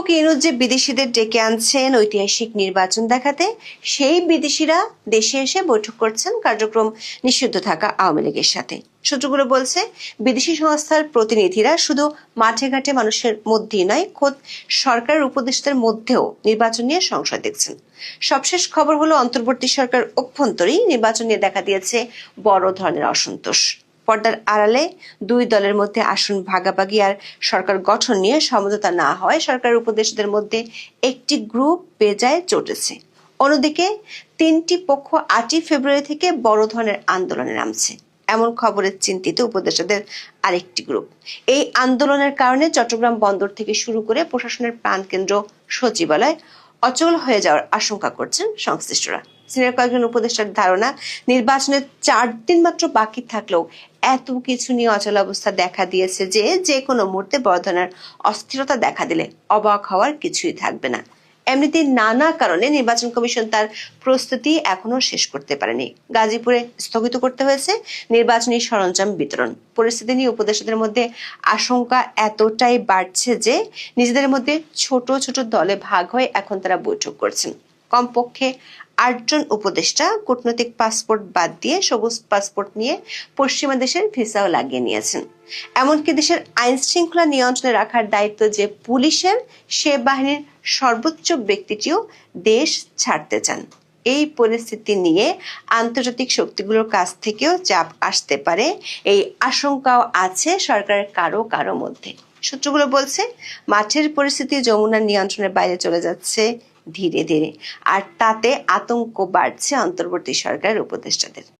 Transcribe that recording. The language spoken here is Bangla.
অধ্যাপক ইউনূস যে বিদেশিদের ডেকে আনছেন ঐতিহাসিক নির্বাচন দেখাতে, সেই বিদেশিরা দেশে এসে বৈঠক করছেন কার্যক্রম নিষিদ্ধ থাকা আওয়ামী লীগের সাথে। সূত্রগুলো বলছে, বিদেশি সংস্থার প্রতিনিধিরা শুধু মাঠে ঘাটে মানুষের মধ্যেই নয়, খোদ সরকারের উপদেষ্টাদের মধ্যেও নির্বাচন নিয়ে সংশয় দেখছেন। সবশেষ খবর হলো, অন্তর্বর্তী সরকার অভ্যন্তরেই নির্বাচন নিয়ে দেখা দিয়েছে বড় ধরনের অসন্তোষ। পর্দার আড়ালে দুই দলের মধ্যে আসন ভাগাভাগি আর সরকার গঠন নিয়ে সমঝোতা না হয় সরকারের উপদেষ্টাদের মধ্যে একটি গ্রুপ বেজায় চটেছে। অন্যদিকে তিনটি পক্ষ 8 ফেব্রুয়ারি থেকে বড় ধরনের আন্দোলনে নামছে, এমন খবরের চিন্তিত উপদেষ্টাদের আরেকটি গ্রুপ। এই আন্দোলনের কারণে চট্টগ্রাম বন্দর থেকে শুরু করে প্রশাসনের প্রাণকেন্দ্র সচিবালয় অচল হয়ে যাওয়ার আশঙ্কা করছেন সংশ্লিষ্টরা। সিনিয়র কয়েকজন উপদেষ্টার ধারণা, নির্বাচনের 4 দিন মাত্র বাকি থাকলেও এত কিছু নিয়ে অচল অবস্থা দেখা দিয়েছে যে কোনো মুহূর্তে বড় ধরনের অস্থিরতা দেখা দিলে অবাক হওয়ার কিছুই থাকবে না। এমনিতেই নানা কারণে নির্বাচন কমিশন তার প্রস্তুতি এখনো শেষ করতে পারেনি। গাজীপুরে স্থগিত করতে হয়েছে নির্বাচনী সরঞ্জাম বিতরণ। পরিস্থিতি নিয়ে উপদেষ্টাদের মধ্যে আশঙ্কা এতটাই বাড়ছে যে নিজেদের মধ্যে ছোট ছোট দলে ভাগ হয়ে এখন তারা বৈঠক করছেন। কমপক্ষে 8 জন উপদেষ্টা কূটনৈতিক পাসপোর্ট বাদ দিয়ে সবুজ পাসপোর্ট নিয়ে পশ্চিমা দেশের ভিসাও লাগিয়ে নিয়েছেন। এমনকি দেশের আইন শৃঙ্খলা নিয়ন্ত্রণে রাখার দায়িত্ব যে পুলিশের, সে বাহিনীর সর্বোচ্চ ব্যক্তিটিও দেশ ছাড়তে চান। এই পরিস্থিতি নিয়ে আন্তর্জাতিক শক্তিগুলোর কাছ থেকেও চাপ আসতে পারে, এই আশঙ্কাও আছে সরকারের কারো কারো মধ্যে। সূত্রগুলো বলছে, মাঠের পরিস্থিতি যমুনার নিয়ন্ত্রণের বাইরে চলে যাচ্ছে ধীরে ধীরে, আর তাতে আতঙ্ক বাড়ছে অন্তর্বর্তী সরকারের উপদেষ্টাদের।